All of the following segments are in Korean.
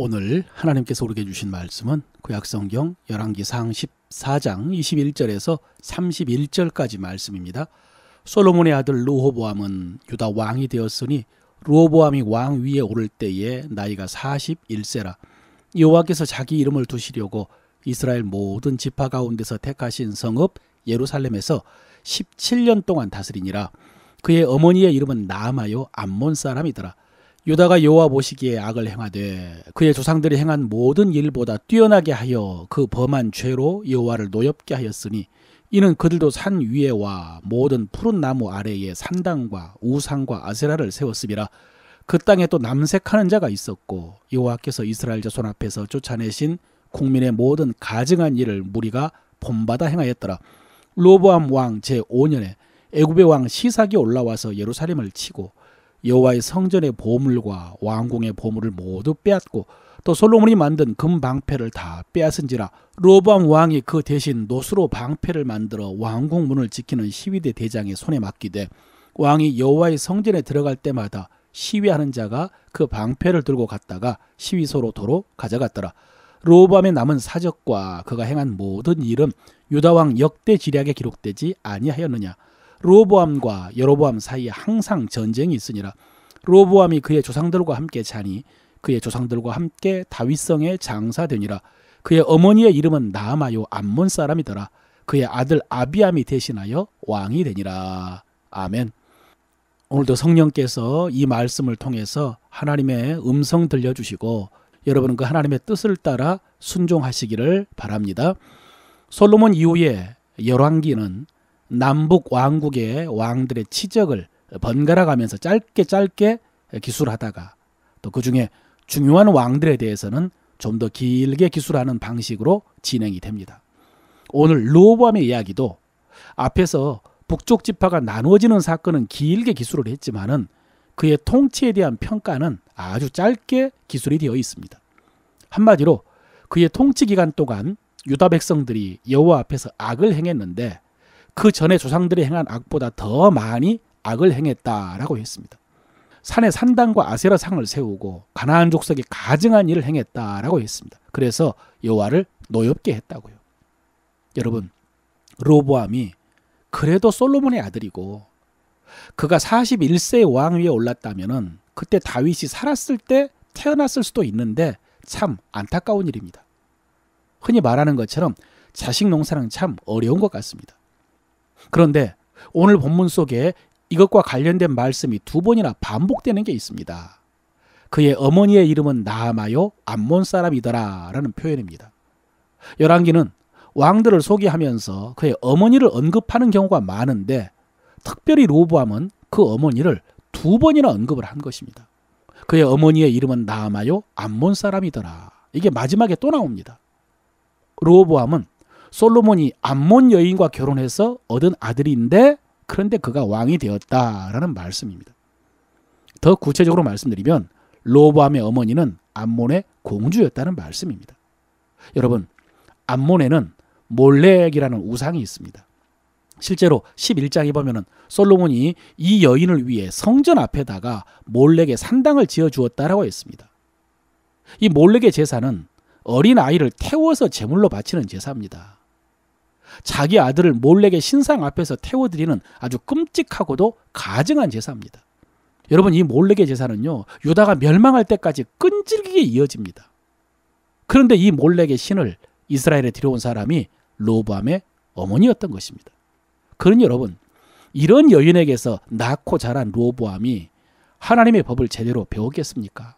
오늘 하나님께서 우리에게 주신 말씀은 구약성경 열왕기상 14장 21절에서 31절까지 말씀입니다. 솔로몬의 아들 르호보암은 유다 왕이 되었으니 르호보암이 왕 위에 오를 때에 나이가 41세라. 여호와께서 자기 이름을 두시려고 이스라엘 모든 지파 가운데서 택하신 성읍 예루살렘에서 17년 동안 다스리니라. 그의 어머니의 이름은 나아마요 암몬 사람이더라. 유다가 여호와 보시기에 악을 행하되 그의 조상들이 행한 모든 일보다 뛰어나게 하여 그 범한 죄로 여호와를 노엽게 하였으니 이는 그들도 산 위에와 모든 푸른 나무 아래에 산당과 우상과 아세라를 세웠음이라. 그 땅에 또 남색하는 자가 있었고 여호와께서 이스라엘 자손 앞에서 쫓아내신 국민의 모든 가증한 일을 무리가 본받아 행하였더라. 르호보암 왕 제5년에 애굽의 왕 시삭이 올라와서 예루살렘을 치고 여호와의 성전의 보물과 왕궁의 보물을 모두 빼앗고 또 솔로몬이 만든 금 방패를 다 빼앗은지라. 르호보암 왕이 그 대신 노수로 방패를 만들어 왕궁 문을 지키는 시위대 대장의 손에 맡기되 왕이 여호와의 성전에 들어갈 때마다 시위하는 자가 그 방패를 들고 갔다가 시위소로 도로 가져갔더라. 르호보암의 남은 사적과 그가 행한 모든 일은 유다 왕 역대 지략에 기록되지 아니하였느냐. 르호보암과 여로보암 사이에 항상 전쟁이 있으니라. 르호보암이 그의 조상들과 함께 자니 그의 조상들과 함께 다윗성에 장사되니라. 그의 어머니의 이름은 나아마요 암몬 사람이더라. 그의 아들 아비암이 대신하여 왕이 되니라. 아멘. 오늘도 성령께서 이 말씀을 통해서 하나님의 음성 들려주시고 여러분은 그 하나님의 뜻을 따라 순종하시기를 바랍니다. 솔로몬 이후에 열왕기는 남북 왕국의 왕들의 치적을 번갈아 가면서 짧게 기술하다가 또 그중에 중요한 왕들에 대해서는 좀 더 길게 기술하는 방식으로 진행이 됩니다. 오늘 르호보암의 이야기도 앞에서 북쪽 지파가 나누어지는 사건은 길게 기술을 했지만은 그의 통치에 대한 평가는 아주 짧게 기술이 되어 있습니다. 한마디로 그의 통치 기간 동안 유다 백성들이 여호와 앞에서 악을 행했는데 그 전에 조상들이 행한 악보다 더 많이 악을 행했다라고 했습니다. 산에 산당과 아세라 상을 세우고 가나안 족속이 가증한 일을 행했다라고 했습니다. 그래서 여호와를 노엽게 했다고요. 여러분, 르호보암이 그래도 솔로몬의 아들이고 그가 41세의 왕 위에 올랐다면은 그때 다윗이 살았을 때 태어났을 수도 있는데 참 안타까운 일입니다. 흔히 말하는 것처럼 자식 농사는 참 어려운 것 같습니다. 그런데 오늘 본문 속에 이것과 관련된 말씀이 두 번이나 반복되는 게 있습니다. 그의 어머니의 이름은 나아마요 암몬 사람이더라 라는 표현입니다. 열왕기는 왕들을 소개하면서 그의 어머니를 언급하는 경우가 많은데 특별히 르호보암은 그 어머니를 두 번이나 언급을 한 것입니다. 그의 어머니의 이름은 나아마요 암몬 사람이더라. 이게 마지막에 또 나옵니다. 르호보암은 솔로몬이 암몬 여인과 결혼해서 얻은 아들인데 그런데 그가 왕이 되었다라는 말씀입니다. 더 구체적으로 말씀드리면 르호보암의 어머니는 암몬의 공주였다는 말씀입니다. 여러분, 암몬에는 몰렉이라는 우상이 있습니다. 실제로 11장에 보면은 솔로몬이 이 여인을 위해 성전 앞에다가 몰렉의 산당을 지어주었다라고 했습니다. 이 몰렉의 제사는 어린 아이를 태워서 제물로 바치는 제사입니다. 자기 아들을 몰렉의 신상 앞에서 태워드리는 아주 끔찍하고도 가증한 제사입니다. 여러분, 이 몰렉의 제사는요, 유다가 멸망할 때까지 끈질기게 이어집니다. 그런데 이 몰렉의 신을 이스라엘에 들여온 사람이 르호보암의 어머니였던 것입니다. 그러니 여러분, 이런 여인에게서 낳고 자란 르호보암이 하나님의 법을 제대로 배웠겠습니까?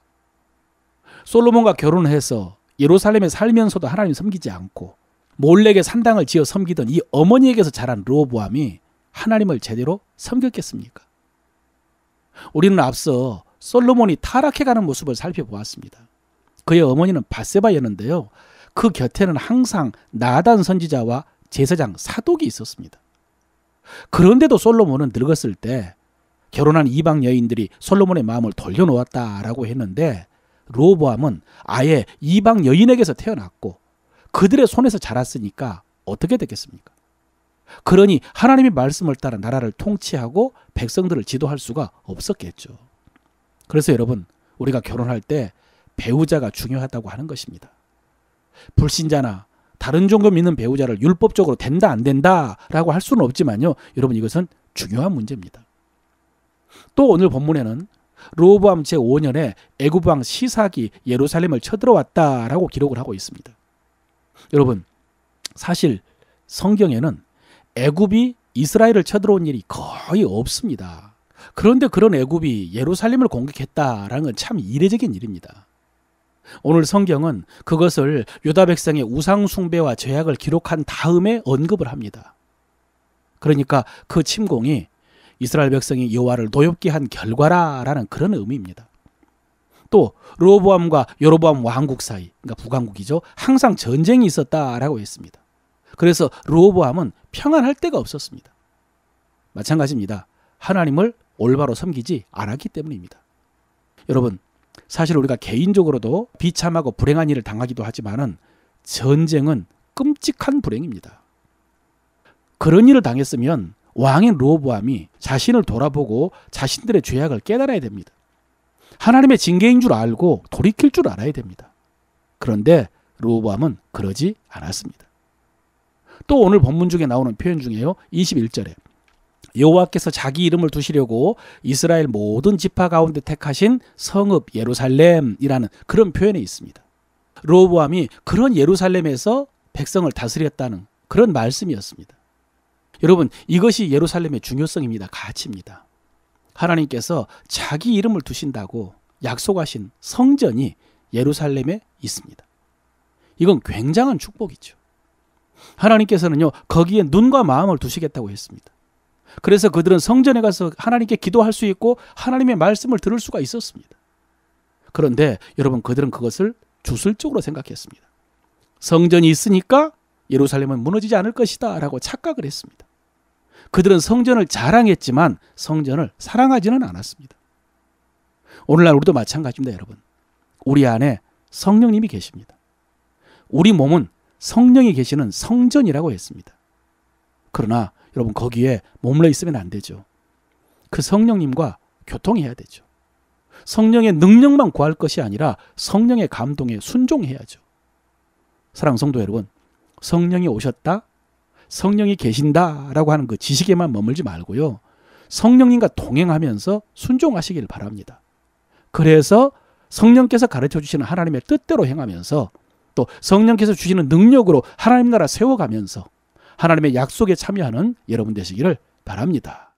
솔로몬과 결혼해서 예루살렘에 살면서도 하나님 섬기지 않고 몰렉의 산당을 지어 섬기던 이 어머니에게서 자란 르호보암이 하나님을 제대로 섬겼겠습니까? 우리는 앞서 솔로몬이 타락해가는 모습을 살펴보았습니다. 그의 어머니는 밧세바였는데요. 그 곁에는 항상 나단 선지자와 제사장 사독이 있었습니다. 그런데도 솔로몬은 늙었을 때 결혼한 이방 여인들이 솔로몬의 마음을 돌려놓았다라고 했는데 르호보암은 아예 이방 여인에게서 태어났고 그들의 손에서 자랐으니까 어떻게 됐겠습니까? 그러니 하나님의 말씀을 따라 나라를 통치하고 백성들을 지도할 수가 없었겠죠. 그래서 여러분, 우리가 결혼할 때 배우자가 중요하다고 하는 것입니다. 불신자나 다른 종교 믿는 배우자를 율법적으로 된다 안 된다라고 할 수는 없지만요. 여러분 이것은 중요한 문제입니다. 또 오늘 본문에는 르호보암 제5년에 애굽 왕 시삭이 예루살렘을 쳐들어왔다라고 기록을 하고 있습니다. 여러분 사실 성경에는 애굽이 이스라엘을 쳐들어온 일이 거의 없습니다. 그런데 그런 애굽이 예루살렘을 공격했다라는 건 참 이례적인 일입니다. 오늘 성경은 그것을 유다 백성의 우상 숭배와 죄악을 기록한 다음에 언급을 합니다. 그러니까 그 침공이 이스라엘 백성이 여호와를 노엽게 한 결과라라는 그런 의미입니다. 또 르호보암과 여로보암 왕국 사이, 그러니까 북왕국이죠. 항상 전쟁이 있었다라고 했습니다. 그래서 르호보암은 평안할 데가 없었습니다. 마찬가지입니다. 하나님을 올바로 섬기지 않았기 때문입니다. 여러분 사실 우리가 개인적으로도 비참하고 불행한 일을 당하기도 하지만은 전쟁은 끔찍한 불행입니다. 그런 일을 당했으면 왕인 르호보암이 자신을 돌아보고 자신들의 죄악을 깨달아야 됩니다. 하나님의 징계인 줄 알고 돌이킬 줄 알아야 됩니다. 그런데 르호보암은 그러지 않았습니다. 또 오늘 본문 중에 나오는 표현 중에요. 21절에 여호와께서 자기 이름을 두시려고 이스라엘 모든 지파 가운데 택하신 성읍 예루살렘이라는 그런 표현이 있습니다. 르호보암이 그런 예루살렘에서 백성을 다스렸다는 그런 말씀이었습니다. 여러분 이것이 예루살렘의 중요성입니다. 가치입니다. 하나님께서 자기 이름을 두신다고 약속하신 성전이 예루살렘에 있습니다. 이건 굉장한 축복이죠. 하나님께서는요 거기에 눈과 마음을 두시겠다고 했습니다. 그래서 그들은 성전에 가서 하나님께 기도할 수 있고 하나님의 말씀을 들을 수가 있었습니다. 그런데 여러분 그들은 그것을 주술적으로 생각했습니다. 성전이 있으니까 예루살렘은 무너지지 않을 것이다 라고 착각을 했습니다. 그들은 성전을 자랑했지만 성전을 사랑하지는 않았습니다. 오늘날 우리도 마찬가지입니다. 여러분 우리 안에 성령님이 계십니다. 우리 몸은 성령이 계시는 성전이라고 했습니다. 그러나 여러분 거기에 머물러 있으면 안 되죠. 그 성령님과 교통해야 되죠. 성령의 능력만 구할 것이 아니라 성령의 감동에 순종해야죠. 사랑하는 성도 여러분 성령이 오셨다 성령이 계신다라고 하는 그 지식에만 머물지 말고요. 성령님과 동행하면서 순종하시길 바랍니다. 그래서 성령께서 가르쳐 주시는 하나님의 뜻대로 행하면서 또 성령께서 주시는 능력으로 하나님 나라 세워가면서 하나님의 약속에 참여하는 여러분 되시기를 바랍니다.